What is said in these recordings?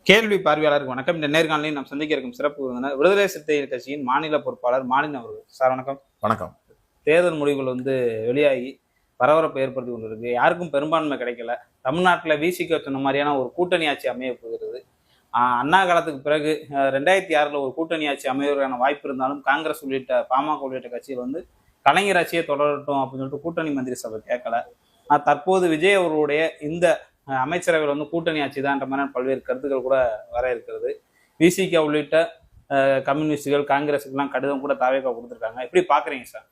கேள்வி பார்வையாளருக்கு வணக்கம். இந்த நேர்காணலில் நாம் சந்திக்க இருக்கும் சிறப்பு விருந்தினர் விடுதலை சிறுத்தைகள் கட்சியின் மாநில பொறுப்பாளர் மாலின் அவர்கள். சார் வணக்கம். வணக்கம். தேர்தல் முடிவுகள் வெளியாகி பரபரப்பை ஏற்படுத்தி கொண்டிருக்கு. யாருக்கும் பெரும்பான்மை கிடைக்கல. தமிழ்நாட்டில் விசிக சொன்ன மாதிரியான ஒரு கூட்டணி ஆட்சி அமைய போகிறது. அண்ணா காலத்துக்கு பிறகு 2006 ஒரு கூட்டணி ஆட்சி அமைவதற்கான வாய்ப்பு இருந்தாலும் காங்கிரஸ் உள்ளிட்ட பாமக உள்ளிட்ட கட்சிகள் கலைஞர் ஆட்சியை தொடரட்டும் அப்படின்னு சொல்லிட்டு கூட்டணி மந்திரி சபை கேட்கல. தற்போது விஜய் அவர்களுடைய இந்த அமைச்சரவையில் கூட்டணி ஆட்சி தான் என்ற மாதிரி பல்வேறு கருத்துக்கள் கூட வர இருக்கிறது. விசிக உள்ளிட்ட கம்யூனிஸ்டுகள் காங்கிரஸுக்கெல்லாம் கடிதம் கூட தாவேக்கா கொடுத்துருக்காங்க. எப்படி பாக்குறீங்க சார்?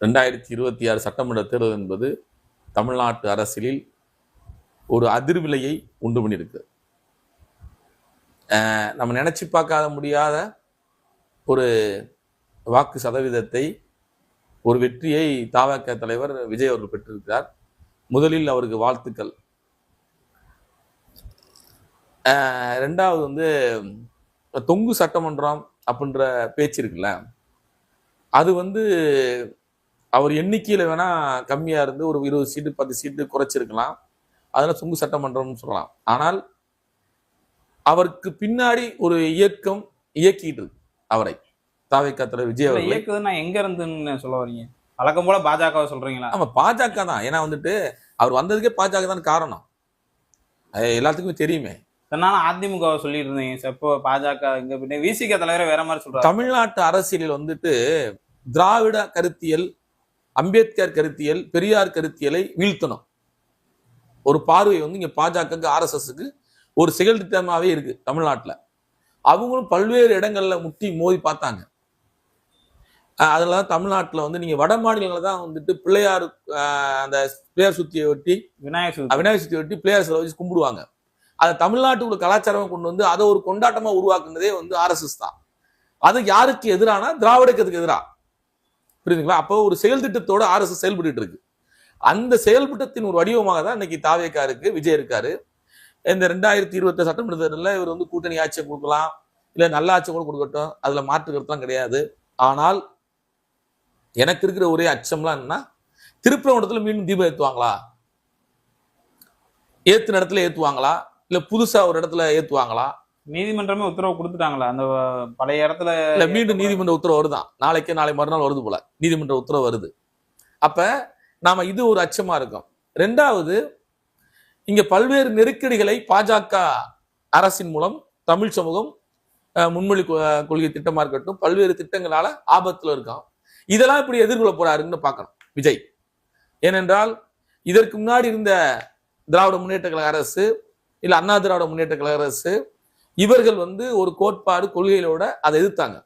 2026 சட்டமன்ற தேர்தல் என்பது தமிழ்நாட்டு அரசியலில் ஒரு அதிர்விலையை உண்டு பண்ணியிருக்கு. நம்ம நினைச்சு பார்க்காத முடியாத ஒரு வாக்கு சதவீதத்தை, ஒரு வெற்றியை தவேக தலைவர் விஜய் அவர்கள் பெற்றிருக்கிறார். முதலில் அவருக்கு வாழ்த்துக்கள். ரெண்டாவது தொங்கு சட்டமன்றம் அப்படின்ற பேச்சு இருக்குல்ல, அது அவர் எண்ணிக்கையில வேணா கம்மியா இருந்து ஒரு 20 சீட்டு 10 சீட்டு குறைச்சிருக்கலாம். அதெல்லாம் தொங்கு சட்டமன்றம்னு சொல்லலாம். ஆனால் அவருக்கு பின்னாடி ஒரு இயக்கம் இயக்கிட்டு இருக்கு அவரை. தவேக தலைவர் விஜய் அவர்கள் இயக்குதுன்னா எங்க இருந்துன்னு சொல்ல வரீங்க? வழக்கம் போல பாஜகவை சொல்றீங்களா? ஆமா, பாஜக தான். ஏன்னா அவர் வந்ததுக்கே பாஜக தான் காரணம். எல்லாத்துக்குமே தெரியுமே. அதிமுகவை சொல்லிட்டு இருந்தீங்க, இப்போ பாஜக இங்க விசிக தலைவரை வேற மாதிரி சொல்றாங்க. தமிழ்நாட்டு அரசியலில் திராவிட கருத்தியல், அம்பேத்கர் கருத்தியல், பெரியார் கருத்தியலை வீழ்த்தணும் ஒரு பார்வை இங்க பாஜக RSSக்கு ஒரு செயல் திட்டமாவே இருக்கு தமிழ்நாட்டுல. அவங்களும் பல்வேறு இடங்கள்ல முட்டி மோதி பார்த்தாங்க. அதெல்லாம் தமிழ்நாட்டில் நீங்க வட மாநிலங்களை தான் பிள்ளையார், அந்த பிள்ளையார் சுத்தியை ஒட்டி, விநாயகர் சுத்தியை ஒட்டி பிள்ளையார் சிலை வச்சு கும்பிடுவாங்க. அதை தமிழ்நாட்டுக்குள்ள கலாச்சாரமா கொண்டு அதை ஒரு கொண்டாட்டமா உருவாக்குனதே RSS தான். அது யாருக்கு எதிரானா திராவிடத்துக்கு எதிரா, புரியுதுங்களா? அப்போ ஒரு செயல் திட்டத்தோட RSS செயல்பட்டு இருக்கு. அந்த செயல்பட்டத்தின் ஒரு வடிவமாக தான் இன்னைக்கு தாவேகா இருக்கு, விஜய் இருக்காரு. இந்த 2020 சட்டமன்ற தேர்தலில் இவர் கூட்டணி ஆட்சியை கொடுக்கலாம், இல்ல நல்ல ஆட்சியை கூட கொடுக்கட்டும், அதுல மாற்று கருத்துலாம் கிடையாது. ஆனால் எனக்கு இருக்கிற ஒரே அச்சம்லாம் என்னன்னா, திருப்பரங்குன்றத்துல மீண்டும் தீபம் ஏத்துவாங்களா, ஏத்துன இடத்துல ஏத்துவாங்களா, இல்ல புதுசா ஒரு இடத்துல ஏத்துவாங்களா? நீதிமன்றமே உத்தரவு கொடுத்துட்டாங்களா அந்த பழைய இடத்துல? இல்ல, மீண்டும் நீதிமன்ற உத்தரவு வருதான். நாளை மறுநாள் வருது போல நீதிமன்ற உத்தரவு வருது. அப்ப நாம இது ஒரு அச்சமா இருக்கும். ரெண்டாவது, இங்க பல்வேறு நெருக்கடிகளை பாஜக அரசின் மூலம் தமிழ் சமூகம் முன்மொழி கொள்கை திட்டமா இருக்கட்டும், பல்வேறு திட்டங்களால ஆபத்துல இருக்கும். இதெல்லாம் இப்படி எதிர்கொள்ள போறாருன்னு பார்க்கணும் விஜய். ஏனென்றால் இதற்கு முன்னாடி இருந்த திராவிட முன்னேற்ற கழக அரசு, இல்ல அண்ணா திராவிட முன்னேற்ற கழக அரசு, இவர்கள் ஒரு கோட்பாடு கொள்கைகளோட அதை எதிர்த்தாங்க.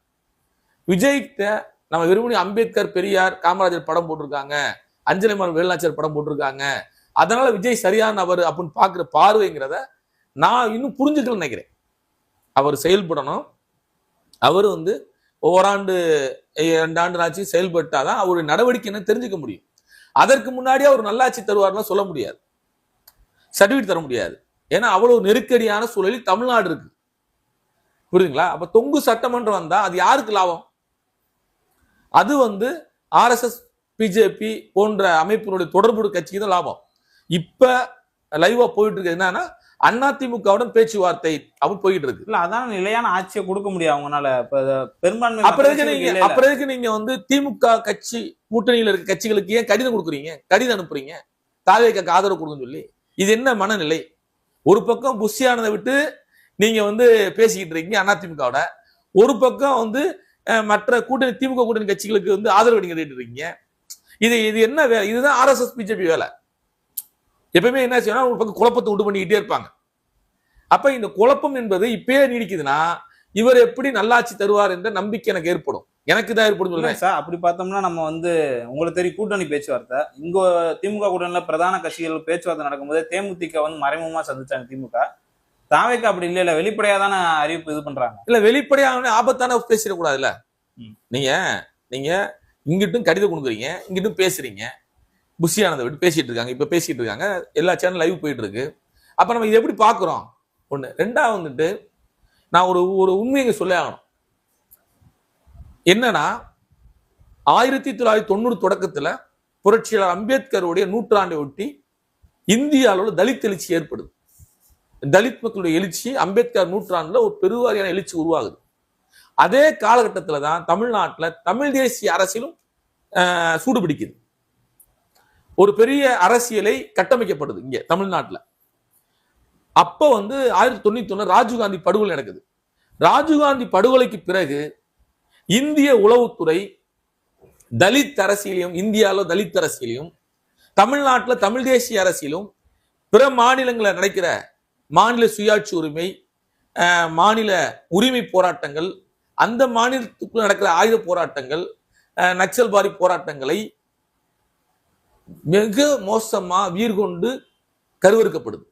விஜய்கிட்ட நம்ம வெறுமனே அம்பேத்கர், பெரியார், காமராஜர் படம் போட்டிருக்காங்க, அஞ்சலிமால் வேலுநாச்சியார் படம் போட்டிருக்காங்க, அதனால விஜய் சரியான அவர் அப்படின்னு பாக்குற பார்வைங்கிறத நான் இன்னும் புரிஞ்சுக்கல நினைக்கிறேன். அவர் செயல்படணும். அவர் ஓராண்டு 2 ஆண்டு ஆட்சி செயல்பட்டாதான் அவருடைய நடவடிக்கை என்ன தெரிஞ்சுக்க முடியும். அதற்கு முன்னாடி அவர் நல்லாட்சி தருவார்லாம் சொல்ல முடியாது, சர்டிபிகேட் தர முடியாது. ஏன்னா அவ்வளவு நெருக்கடியான சூழலில் தமிழ்நாடு இருக்கு, புரியுதுங்களா? அப்ப தொங்கு சட்டமன்றம் வந்தா அது யாருக்கு லாபம்? அது RSS, பிஜேபி போன்ற அமைப்பினுடைய தொடர்பு கட்சிக்கு தான் லாபம். இப்ப லைவா போயிட்டு இருக்கு என்னன்னா, அதிமுகவுடன் பேச்சுவார்த்தை அப்படி போயிட்டு இருக்கு. இல்ல, அதான் நிலையான ஆட்சியை கொடுக்க முடியும் அவங்களால. பெரும்பான்மை அப்புறம் நீங்க திமுக கட்சி கூட்டணியில் இருக்க கட்சிகளுக்கு ஏன் கடிதம் கொடுக்குறீங்க, கடிதம் அனுப்புறீங்க தாவேக்காக்கு ஆதரவு கொடுங்கன்னு சொல்லி? இது என்ன மனநிலை? ஒரு பக்கம் புஷியானதை விட்டு நீங்க பேசிக்கிட்டு இருக்கீங்க அதிமுகவோட, ஒரு பக்கம் மற்ற கூட்டணி திமுக கூட்டணி கட்சிகளுக்கு ஆதரவு நீங்க இருக்கீங்க. இது என்ன வேலை? இதுதான் RSS பிஜேபி வேலை. எப்பவுமே என்ன செய்யணும், ஒரு பக்கம் குழப்பத்தை உண்டு பண்ணிக்கிட்டே இருப்பாங்க. அப்ப இந்த குழப்பம் என்பது இப்பயே நீடிக்குதுன்னா இவர் எப்படி நல்லாட்சி தருவார் என்ற நம்பிக்கை எனக்கு ஏற்படும். எனக்கு தான் ஏற்படும் சொல்றேன் சார். அப்படி பார்த்தோம்னா நம்ம உங்களுக்கு தெரியும் கூட்டணி பேச்சுவார்த்தை இங்க திமுக கூட்டணியில பிரதான கட்சிகள் பேச்சுவார்த்தை நடக்கும்போது தேமுதிக மறைமுகமா சந்திச்சாங்க திமுக. தாவேக்கா அப்படி இல்ல, வெளிப்படையாதான அறிவிப்பு இது பண்றாங்க. இல்ல, வெளிப்படையான ஆபத்தான பேசிடக்கூடாதுல்ல. நீங்க இங்கிட்டும் கடிதம் கொடுக்குறீங்க, இங்கிட்டும் பேசுறீங்க. புஷியானதை விட்டு பேசிட்டு இருக்காங்க, இப்ப பேசிட்டு இருக்காங்க, எல்லா சேனல் லைவ் போயிட்டு இருக்கு. அப்ப நம்ம இதை எப்படி பாக்குறோம்? ஒண்ணு. ரெண்டாவது நான் ஒரு உண்மையை சொல்ல ஆகணும். என்னன்னா, 1990 தொடக்கத்துல புரட்சியாளர் அம்பேத்கருடைய 100 ஆண்டை ஒட்டி இந்திய அளவில் தலித் எழுச்சி ஏற்படுது. தலித் மக்களுடைய எழுச்சி அம்பேத்கர் நூற்றாண்டுல ஒரு பெருவாரியான எழுச்சி உருவாகுது. அதே காலகட்டத்துல தான் தமிழ்நாட்டுல தமிழ் தேசிய அரசியலும் சூடு பிடிக்குது. ஒரு பெரிய அரசியலை கட்டமைக்கப்படுது இங்க தமிழ்நாட்டுல. அப்ப 1991 ராஜீவ்காந்தி படுகொலை நடக்குது. ராஜீவ்காந்தி படுகொலைக்கு பிறகு இந்திய உளவுத்துறை தலித் அரசியலையும், இந்தியாவில் தலித் அரசியலையும், தமிழ்நாட்டில் தமிழ் தேசிய அரசியலும், பிற மாநிலங்களில் நடக்கிற மாநில சுயாட்சி உரிமை, மாநில உரிமை போராட்டங்கள், அந்த மாநிலத்துக்குள்ள நடக்கிற ஆயுத போராட்டங்கள், நக்சல்பாரி போராட்டங்களை மிக மோசமா வீர்கொண்டு கருவறுக்கப்படுது.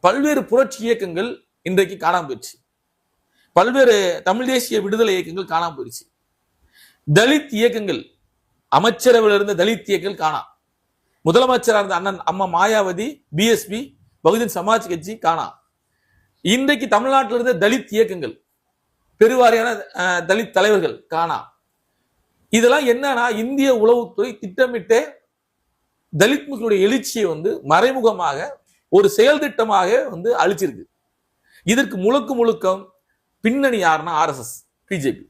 பல்வேறு புரட்சி இயக்கங்கள் இன்றைக்கு காணாம போயிடுச்சு. பல்வேறு தமிழ் தேசிய விடுதலை இயக்கங்கள் காணாம போயிடுச்சு. தலித் இயக்கங்கள், அமைச்சரவையில் இருந்த தலித் இயக்கங்கள் காணாம். முதலமைச்சராக இருந்த அண்ணன் அம்மா மாயாவதி, பிஎஸ்பி, பகுஜன் சமாஜ் கட்சி காணாம். இன்றைக்கு தமிழ்நாட்டில் இருந்த தலித் இயக்கங்கள், பெருவாரியான தலித் தலைவர்கள் காணாம். இதெல்லாம் என்னன்னா, இந்திய உளவுத்துறை திட்டமிட்டே தலித் மக்களுடைய எழுச்சியை மறைமுகமாக ஒரு செயல் திட்டமாக அழிச்சிருக்கு. இதற்கு முழுக்கம் பின்னணி யாருன்னா RSS, பிஜேபி.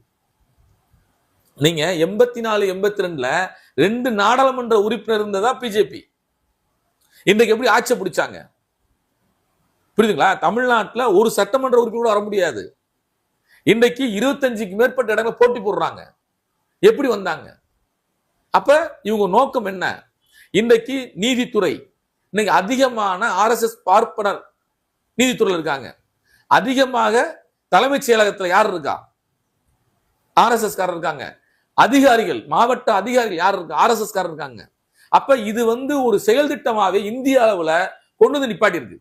நீங்க 84, 82ல 2 நாடாளுமன்ற உறுப்பினர் இருந்ததா பிஜேபி. இன்றைக்கு எப்படி ஆட்சி பிடிச்சாங்க புரியுதுங்களா? தமிழ்நாட்டில் ஒரு சட்டமன்ற உறுப்பினர் வர முடியாது. இன்றைக்கு 25க்கு மேற்பட்ட இடங்களை போட்டி போடுறாங்க. எப்படி வந்தாங்க? அப்ப இவங்க நோக்கம் என்ன? இன்றைக்கு நீதித்துறை, இன்னைக்கு அதிகமான RSS பார்ப்பனர் நீதித்துறையில் இருக்காங்க. அதிகமாக தலைமைச் செயலகத்தில் யார் இருக்கா? RSS காரர் இருக்காங்க. அதிகாரிகள், மாவட்ட அதிகாரிகள் யார் இருக்கா? RSS காரர் இருக்காங்க. அப்ப இது ஒரு செயல் திட்டமாவே இந்திய அளவுல கொண்டு நிப்பாட்டி இருக்கு.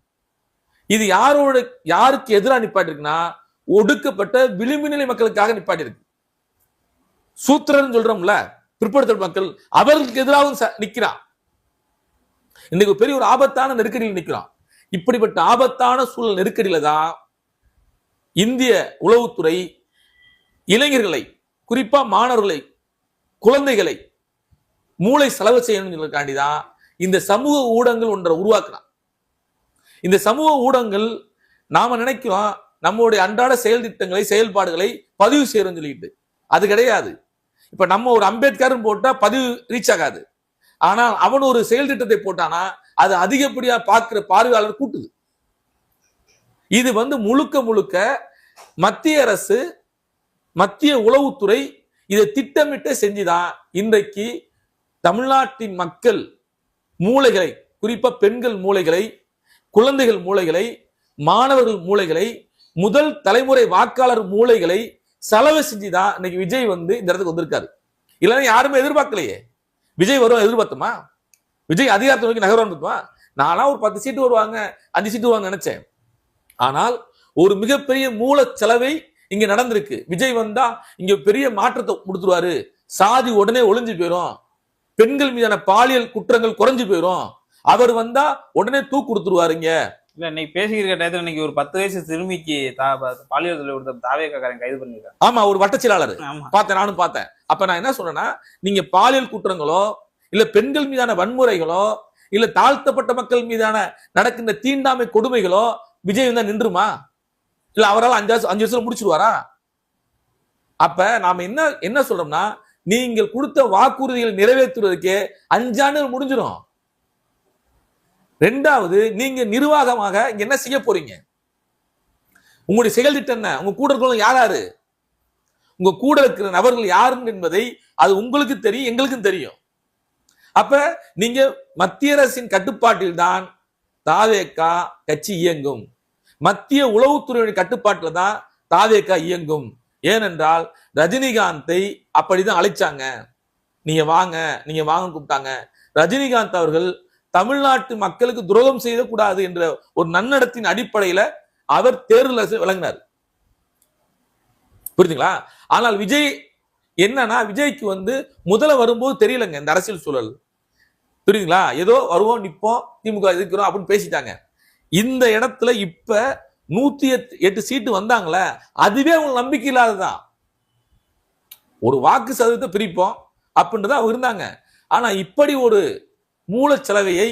இது யாருக்கு எதிராக நிப்பாட்டி இருக்குன்னா, ஒடுக்கப்பட்ட விளிம்பு நிலை மக்களுக்காக நிப்பாட்டி இருக்கு. சூத்திரன் சொல்றோம்ல, பிற்படுத்தப்பட்ட மக்கள், அவர்களுக்கு எதிராகவும் நிக்கிறான். இன்னைக்கு பெரிய ஒரு ஆபத்தான நெருக்கடியில் நிற்கிறான். இப்படிப்பட்ட ஆபத்தான சூழல் நெருக்கடியில தான் இந்திய உளவுத்துறை இளைஞர்களை, குறிப்பா மாணவர்களை, குழந்தைகளை மூளை செலவு செய்யணும்ன்றதுக்காண்டிதான் இந்த சமூக ஊடகங்கள் ஒன்றை உருவாக்குறான். இந்த சமூக ஊடகங்கள் நாம நினைக்கிறோம் நம்மளுடைய அன்றாட செயல் திட்டங்களை, செயல்பாடுகளை பதிவு செய்யறோம்னு சொல்லிட்டு. அது கிடையாது. இப்ப நம்ம ஒரு அம்பேத்கர் போட்டா பதிவு ரீச் ஆகாது. ஆனால் அவன் ஒரு செயல் திட்டத்தை போட்டானா அது அதிகப்படியா பார்க்கிற பார்வையாளர் கூட்டுது. இது முழுக்க மத்திய அரசு, மத்திய உளவுத்துறை இதை திட்டமிட்டு செஞ்சுதான் இன்றைக்கு தமிழ்நாட்டின் மக்கள் மூளைகளை, குறிப்பா பெண்கள் மூளைகளை, குழந்தைகள் மூளைகளை, மாணவர்கள் மூளைகளை, முதல் தலைமுறை வாக்காளர் மூளைகளை செலவு செஞ்சுதான் இன்னைக்கு விஜய் இந்த இடத்துக்கு வந்திருக்காரு. இல்லைன்னா யாருமே எதிர்பார்க்கலையே. விஜய் வரும் எதிர்பார்த்தோமா? விஜய் அதிகாரத்தை நோக்கி நகர்வா? நானா ஒரு 10 சீட்டு வருவாங்க, 5 சீட்டு வருவாங்க நினைச்சேன். ஆனால் ஒரு மிகப்பெரிய மூல செலவை இங்க நடந்திருக்கு. விஜய் வந்தா இங்க பெரிய மாற்றத்தை கொடுத்துருவாரு. சாதி உடனே ஒளிஞ்சு போயிடும், பெண்கள் மீதான பாலியல் குற்றங்கள் குறைஞ்சு போயிடும், அவர் வந்தா உடனே தூக்கு கொடுத்துருவாருங்க. இல்ல, இன்னைக்கு பேசிக்கிற டயத்துல இன்னைக்கு ஒரு 10 வயசு சிறுமிக்கு பாலியல் தொல்லை கொடுத்த தாவேக்காரன் கைது பண்ணிருக்காங்க. ஆமா, ஒரு வட்ட செயலாளர் பார்த்தேன், நானும் பார்த்தேன். அப்ப நான் என்ன சொன்னேன்னா, நீங்க பாலியல் குற்றங்களோ, இல்ல பெண்கள் மீதான வன்முறைகளோ, இல்ல தாழ்த்தப்பட்ட மக்கள் மீதான நடக்கின்ற தீண்டாமை கொடுமைகளோ விஜய் நின்றுமா? இல்ல அவரால் 5 வருஷம் முடிச்சிருவாரா? அப்ப நாம என்ன சொல்றோம்னா, நீங்கள் கொடுத்த வாக்குறுதிகளை நிறைவேற்றுவதற்கே 5 ஆண்டுகள் முடிஞ்சிடும். 2வது, நீங்க நிர்வாகமாக இங்க என்ன செய்ய போறீங்க? உங்களுடைய செயல் திட்டம் என்ன? உங்க கூட இருக்கிறவங்க யாரு? உங்க கூட இருக்கிற நபர்கள் யாருன்னு என்பதை அது உங்களுக்கு தெரியும், எங்களுக்கும் தெரியும். அப்ப நீங்க மத்திய அரசின் கட்டுப்பாட்டில் தான் தாவேகா கட்சி இயங்கும். மத்திய உளவுத்துறையின் கட்டுப்பாட்டில் தான் தாவேகா இயங்கும். ஏனென்றால் ரஜினிகாந்தை அப்படிதான் அழைச்சாங்க. நீங்க வாங்க கூப்பிட்டாங்க. ரஜினிகாந்த் அவர்கள் தமிழ்நாட்டு மக்களுக்கு துரோகம் செய்யக்கூடாது என்ற ஒரு நன்னடத்தின் அடிப்படையில அவர் தேர்தல் வழங்கினார். புரியுதுங்களா? ஆனால் விஜய் என்னன்னா, விஜய்க்கு முதல்ல வரும்போது தெரியலங்க இந்த அரசியல் சூழல். புரியுதுங்களா? ஏதோ வருவோம், நிப்போம், திமுக இருக்கிறோம் அப்படின்னு பேசிட்டாங்க. இந்த இடத்துல இப்ப 108 சீட்டு வந்தாங்களே, அதுவே அவங்க நம்பிக்கை இல்லாததான். ஒரு வாக்கு சதவீதத்தை பிரிப்போம் அப்படின்றத அவங்க இருந்தாங்க. ஆனா இப்படி ஒரு மூலச்செலவையை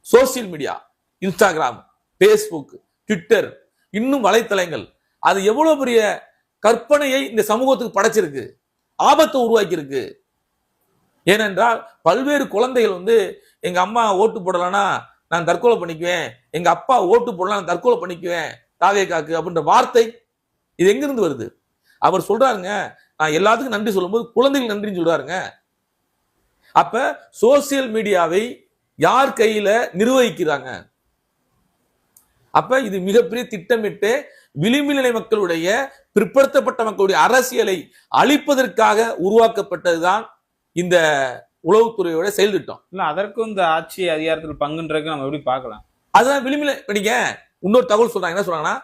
social media, Instagram, Facebook, Twitter, இன்னும் வலைத்தளங்கள், அது எவ்வளவு பெரிய கற்பனையை இந்த சமூகத்துக்கு படைச்சிருக்கு, ஆபத்தை உருவாக்கி இருக்கு. ஏனென்றால் பல்வேறு குழந்தைகள் வந்து எங்க அம்மா ஓட்டு போடலன்னா நான் தற்கொலை பண்ணிக்குவேன், எங்க அப்பா ஓட்டு போடலாம் நான் தற்கொலை பண்ணிக்குவேன் தாவேகாக்கு அப்படின்ற வார்த்தை இது எங்கிருந்து வருது? அவர் சொல்றாருங்க, நான் எல்லாத்துக்கும் நன்றி சொல்லும்போது குழந்தைகள் நன்றின்னு சொல்றாருங்க. அப்ப சோசியல் மீடியாவை யார் கையில நிர்வகிக்கிறாங்க? அப்ப இது மிகப்பெரிய திட்டமிட்டு விளிம்பு நிலை மக்களுடைய, பிற்படுத்தப்பட்ட மக்களுடைய அரசியலை அழிப்பதற்காக உருவாக்கப்பட்டதுதான் இந்த உளவுத்துறையோட செயல் திட்டம். இல்ல அதற்கும் இந்த ஆட்சி அதிகாரத்தில் பங்குன்றதுக்கு நம்ம எப்படி பார்க்கலாம்? அதுதான் விளிம்பில. நீங்க இன்னொரு தகவல் சொல்றாங்க, என்ன சொல்றாங்கன்னா,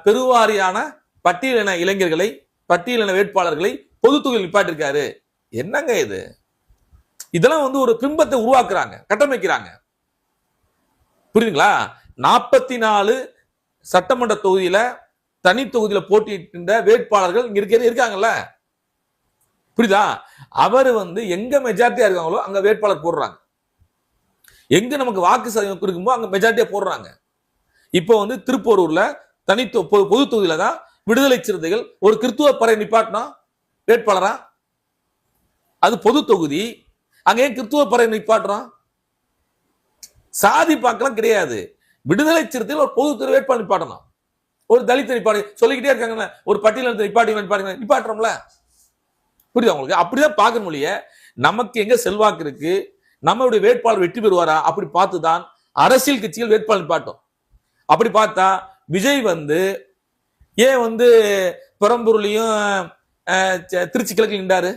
பெருவாரியான பட்டியலின இளைஞர்களை, பட்டியலின வேட்பாளர்களை பொது தொகுதியில் நிப்பாட்டிருக்காரு. என்னங்க இது? இதெல்லாம் வந்து ஒரு பிம்பத்தை உருவாக்குறாங்க, கட்டமைக்கிறாங்க. புரியுதுங்களா? 44 சட்டமன்ற தொகுதியில, தனி தொகுதியில போட்டியிட்ட வேட்பாளர்கள் இங்க இருக்காங்கல்ல, புரியுதா? அவர் வந்து எங்க மெஜாரிட்டியா இருக்காங்களோ அங்க வேட்பாளர் போடுறாங்க, எங்க நமக்கு வாக்கு சதவீதம் இருக்கும்போது அங்க மெஜாரிட்டியா போடுறாங்க. இப்போ வந்து திருப்போரூர்ல தனி பொது தொகுதியில தான் விடுதலை சிறுத்தைகள் ஒரு கிறித்துவ பறை நிப்பாட்டினா வேட்பாளரா, அது பொது தொகுதி, அங்க ஏன் கிறித்துவ பறை நிப்பாட்டுறான்? சாதி பார்க்கலாம் கிடையாது, விடுதலை சிறுத்தைகள் ஒரு பொது தொகுதி வேட்பாளர் நிப்பாட்டணும். ஒரு தலித் நிப்பாடு சொல்லிக்கிட்டே இருக்காங்கல்ல, ஒரு பட்டியலினத்தை நிப்பாட்டுறோம்ல, புரியுதா உங்களுக்கு? அப்படிதான் பார்க்க முடிய நமக்கு எங்க செல்வாக்கு இருக்கு, நம்மளுடைய வேட்பாளர் வெற்றி பெறுவாரா அப்படி பார்த்துதான் அரசியல் கட்சிகள் வேட்பாளர் நிப்பாட்டும். அப்படி பார்த்தா விஜய் வந்து ஏன் வந்து பெரம்பூர்லயும் திருச்சி கிழக்கில் நின்றாரு?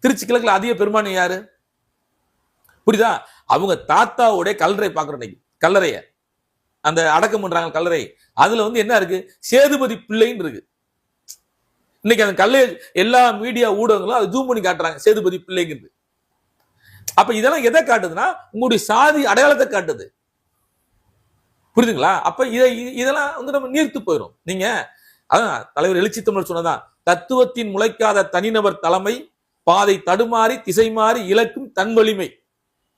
திருச்சி கிழக்குல அதிக பெரும்பான்மை யாரு? புரியுதா? அவங்க தாத்தாவுடைய கல்லறை பாக்குறோம் இன்னைக்கு, கல்லறைய அந்த அடக்கம் பண்றாங்க கல்லறை, அதுல வந்து என்ன இருக்கு? சேதுபதி பிள்ளைன்னு இருக்கு. இன்னைக்கு அந்த கல்லை எல்லா மீடியா ஊடகங்களும் அதை ஜூம் பண்ணி காட்டுறாங்க, சேதுபதி பிள்ளைங்கிறது. அப்ப இதெல்லாம் எதை காட்டுதுன்னா உங்களுடைய சாதி அடையாளத்தை காட்டுது. புரியுதுங்களா? அப்ப இதெல்லாம் வந்து நம்ம நீர்த்து போயிடும். நீங்க அதான் தலைவர் எழுச்சி தமிழர் சொன்னதான், தத்துவத்தின் முளைக்காத தனிநபர் தலைமை, பாதை தடுமாறி திசை மாறி இலக்கும் தன் வலிமை,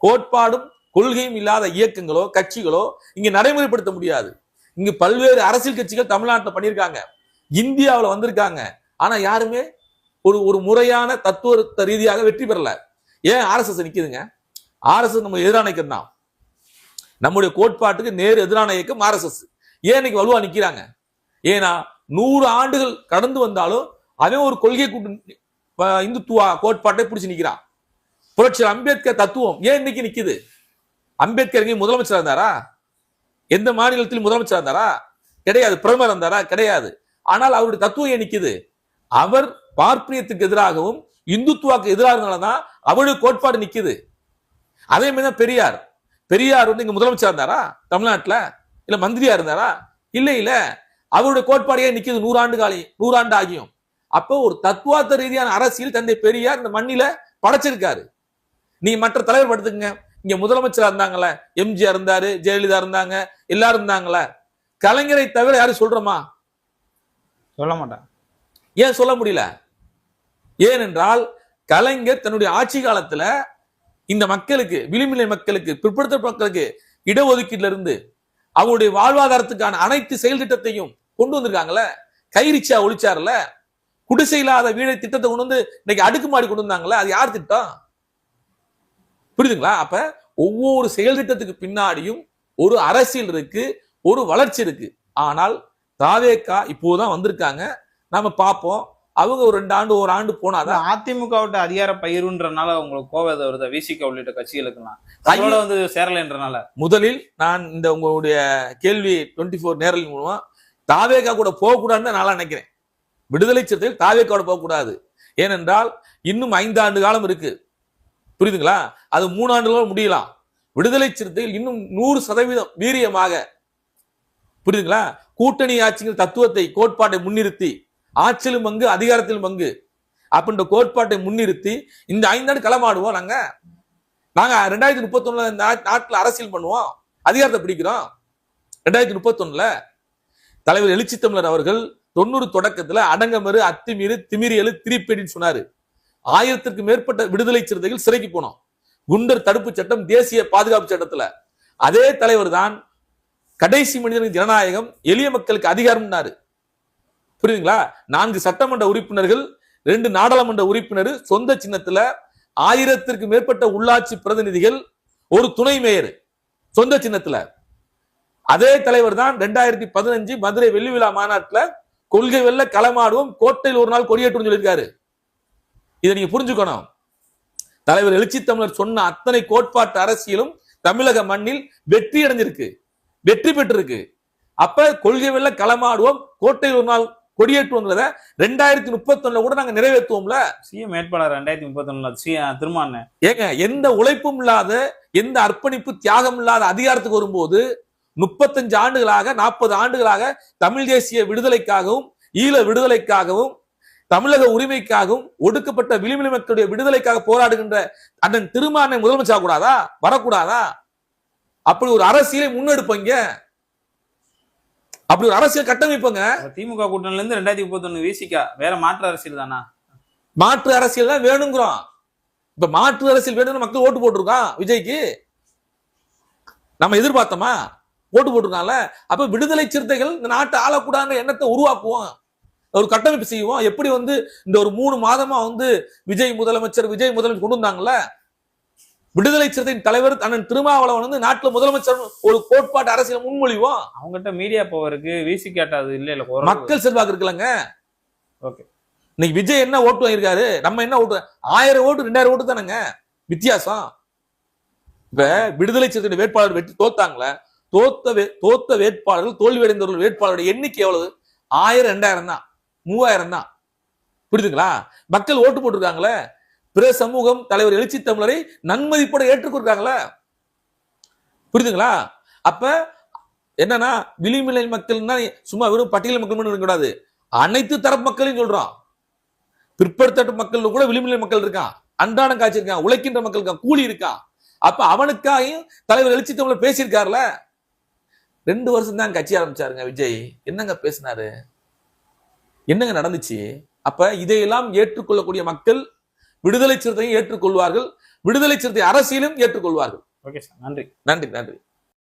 கோட்பாடும் கொள்கையும் இல்லாத இயக்கங்களோ கட்சிகளோ இங்க நடைமுறைப்படுத்த முடியாது. இங்க பல்வேறு அரசியல் கட்சிகள் தமிழ்நாட்டில் பண்ணியிருக்காங்க, இந்தியாவில் வந்திருக்காங்க, ஆனா யாருமே ஒரு முறையான தத்துவ ரீதியாக வெற்றி பெறல. ஏன் RSS நிக்குதுங்க? RSS நம்ம எதிரான இயக்கம் தான், நம்முடைய கோட்பாட்டுக்கு நேர் எதிரான இயக்கம் RSS. ஏன் இன்னைக்கு வலுவா நிக்கிறாங்க? ஏன்னா 100 ஆண்டுகள் கடந்து வந்தாலும் அவன் ஒரு கொள்கை இந்துத்துவ கோட்பாட்டை பிடிச்சு நிக்கிறான். புரட்சி அம்பேத்கர் தத்துவம் ஏன் இன்னைக்கு நிக்குது? அம்பேத்கர் எங்கேயும் முதலமைச்சர் இருந்தாரா? எந்த மாநிலத்திலும் முதலமைச்சர் இருந்தாரா? கிடையாது. பிரதமர் இருந்தாரா? கிடையாது. ஆனால் அவருடைய தத்துவம் ஏன் நிக்குது? அவர் பார்ப்பனியத்துக்கு எதிராகவும் இந்துத்துவாக்கு எதிராக இருந்தால்தான் அவருடைய கோட்பாடு நிக்குது. அதே மாதிரிதான் பெரியார் வந்து இங்க முதலமைச்சர் இருந்தாரா தமிழ்நாட்டுல? இல்ல மந்திரியா இருந்தாரா? இல்ல அவருடைய கோட்பாடு ஏன் நிக்குது 100 ஆண்டு ஆகியும்? அப்போ ஒரு தத்துவார்த்த ரீதியான அரசியல் தந்தை பெரியார் இந்த மண்ணில படைச்சிருக்காரு. நீ மற்ற தலைவர் படுத்துக்கங்க, இங்க முதலமைச்சரா இருந்தாங்கல்ல, எம்ஜிஆர் இருந்தாரு, ஜெயலலிதா இருந்தாங்க, எல்லாரும் இருந்தாங்கல்ல, கலைஞரை தவிர யாரும் சொல்றோமா? சொல்ல மாட்டான். ஏன் சொல்ல முடியல? ஏனென்றால் கலைஞர் தன்னுடைய ஆட்சி காலத்துல இந்த மக்களுக்கு, விளிம்பிலை மக்களுக்கு, பிற்படுத்தப்பட்ட மக்களுக்கு இடஒதுக்கீட்டுல இருந்து அவருடைய வாழ்வாதாரத்துக்கான அனைத்து செயல் திட்டத்தையும் கொண்டு வந்திருக்காங்கல்ல. கைரிச்சா ஒழிச்சார்ல, குடிசை இல்லாத வீடை திட்டத்தை கொண்டு வந்து இன்னைக்கு அடுக்குமாடி கொண்டு வந்தாங்கல்ல, அது யார் திட்டம்? புரியுதுங்களா? அப்ப ஒவ்வொரு செயல் திட்டத்துக்கு பின்னாடியும் ஒரு அரசியல் இருக்கு, ஒரு வளர்ச்சி இருக்கு. ஆனால் தாவேகா இப்போதான் வந்திருக்காங்க, நாம பார்ப்போம். அவங்க ஒரு 2 ஆண்டு 1 ஆண்டு போனாதான். அதிமுக விட்டு அதிகார பயிருன்றனால உங்களுக்கு கோவம் வருது விசிக உள்ளிட்ட கட்சிகளுக்குலாம் அதோட வந்து சேரலைன்றனால. முதலில் நான் இந்த உங்களுடைய கேள்வி 24 நேரல் மூலமா தாவேகா கூட போகக்கூடாதுன்னு நான் நினைக்கிறேன். விடுதலை சிறுத்தைகள் தாவேகாவோட போகக்கூடாது. ஏனென்றால் இன்னும் 5 ஆண்டு காலம் இருக்கு, புரியுதுங்களா? அது 3 ஆண்டுகளோட முடியலாம். விடுதலை சிறுத்தைகள் இன்னும் 100% வீரியமாக, புரியுதுங்களா, கூட்டணி ஆட்சிகள் தத்துவத்தை கோட்பாட்டை முன்னிறுத்தி, ஆட்சியிலும் பங்கு அதிகாரத்திலும் பங்கு அப்படின்ற கோட்பாட்டை முன்னிறுத்தி இந்த 5 ஆண்டு களமாடுவோம். நாங்க 2031 நாட்டில் அரசியல் பண்ணுவோம், அதிகாரத்தை பிடிக்கிறோம். 2031 தலைவர் எழுச்சி தமிழர் அவர்கள் 90 தொடக்கத்துல அடங்கமறு, அத்துமீறு, திமிரியலு, திரிப்பேடின்னு சொன்னாரு. 1000க்கும் மேற்பட்ட விடுதலை சிறுத்தைகள் சிறைக்கு போனோம். குண்டர் தடுப்பு சட்டம், தேசிய பாதுகாப்பு சட்டத்துல. அதே தலைவர் தான் கடைசி மனிதனுக்கு ஜனநாயகம், எளிய மக்களுக்கு அதிகாரம்னாரு. புரியுதுங்களா? 4 சட்டமன்ற உறுப்பினர்கள், 2 நாடாளுமன்ற உறுப்பினர், சொந்த சின்னத்துல 1000ற்கு மேற்பட்ட உள்ளாட்சி பிரதிநிதிகள், ஒரு துணை மேயர் சொந்த சின்னத்துல. அதே தலைவர் தான் 2015 மதுரை வெள்ளி விழா மாநாட்டுல கொள்கை வெல்ல களமாடுவோம், கோட்டையில் ஒரு நாள் கொடியேற்றம் சொல்லியிருக்காரு. இதை நீங்க புரிஞ்சுக்கணும். தலைவர் எழுச்சி தமிழர் சொன்ன அத்தனை கோட்பாட்டு அரசியலும் தமிழக மண்ணில் வெற்றி அடைஞ்சிருக்கு, வெற்றி பெற்றிருக்கு. அப்ப கொள்கை வெல்ல களமாடுவோம், கோட்டையில் ஒரு நாள் கொடியேற்றுவோங்கிறத 2031 கூட நாங்க நிறைவேற்றுவோம்ல. சிஎம் வேட்பாளர் 2031 திருமான் ஏங்க, எந்த உழைப்பும் இல்லாத, எந்த அர்ப்பணிப்பு தியாகம் இல்லாத அதிகாரத்துக்கு வரும்போது 35 ஆண்டுகளாக 40 ஆண்டுகளாக தமிழ் தேசிய விடுதலைக்காகவும், ஈழ விடுதலைக்காகவும், தமிழக உரிமைக்காகவும், ஒடுக்கப்பட்ட விளிம்பு மக்களுடைய விடுதலைக்காக போராடுகின்ற அண்ணன் திருமானை முதலமைச்சர் கூடாதா, வரக்கூடாதா? அப்படி ஒரு அரசியலை முன்னெடுப்பீங்க, அப்படி ஒரு அரசியல் கட்டமைப்புங்க. திமுக கூட்டணில இருந்து 2031 விசிகா வேற மாற்று அரசியல் தானா? மாற்று அரசியல் தான் வேணுங்கிறோம். இப்ப மாற்று அரசியல் வேணும்னு மக்கள் ஓட்டு போட்டிருக்கான் விஜய்க்கு. நம்ம எதிர்பார்த்தோமா? ஓட்டு போட்டிருக்காங்கல்ல. அப்ப விடுதலை சிறுத்தைகள் இந்த நாட்டை ஆளக்கூடாதுன்ற எண்ணத்தை உருவாக்குவோம், ஒரு கட்டமைப்பு செய்வோம். எப்படி இந்த ஒரு 3 மாதமா விஜய் முதலமைச்சர் கொண்டு வந்தாங்கல்ல. விடுதலை சிறுத்தையின் தலைவர் அண்ணன் திருமாவளவன் நாட்டுல முதலமைச்சர் ஒரு கோட்பாட்டு அரசியல் முன்மொழிவோம். அவங்ககிட்ட மீடியா பவருக்கு விசி கேட்டாது இல்ல மக்கள் செல்வாக்கு இருக்குல்லங்க. ஓகே, இன்னைக்கு விஜய் என்ன ஓட்டு வாங்கியிருக்காரு, நம்ம என்ன ஓட்டு? 1000 ஓட்டு 2000 ஓட்டு தானங்க வித்தியாசம். இப்ப விடுதலை சிறுத்தை வேட்பாளர் வெற்றி தோத்தாங்களே, தோத்த வேட்பாளர்கள், தோல்வி அடைந்தவர்கள் வேட்பாளருடைய எண்ணிக்கை எவ்வளவு? 1000 2000 தான், 3000 தான். புரியுதுங்களா? மக்கள் ஓட்டு போட்டிருக்காங்களே. பிற சமூகம் தலைவர் எழுச்சி தமிழரை நன்மதிப்போட ஏற்றுக்கொள்றாங்களே. புரியுதுங்களா? அப்ப என்னன்னா, விளிம்பிலை மக்கள் சும்மா வெறும் பட்டியல் மக்கள் மட்டும் கூடாது, அனைத்து தரப்பு மக்களையும் சொல்றோம். பிற்படுத்தப்பட்ட மக்கள் கூட விளிம்பிலை மக்கள் இருக்கான், அன்றாடம் காட்சி இருக்கான், உழைக்கின்ற மக்கள் இருக்கான், கூலி இருக்கான். அப்ப அவனுக்காகவும் தலைவர் எழுச்சி தமிழர் பேசியிருக்காருல. 2 வருஷம் தான் கட்சி ஆரம்பிச்சாருங்க விஜய். என்னங்க பேசினாரு, என்னங்க நடந்துச்சு? அப்ப இதையெல்லாம் ஏற்றுக்கொள்ளக்கூடிய மக்கள் விடுதலை சிறுத்தையும் ஏற்றுக்கொள்வார்கள், விடுதலை சிறுத்தை அரசியலும் ஏற்றுக்கொள்வார்கள். ஓகே சார், நன்றி. நன்றி நன்றி.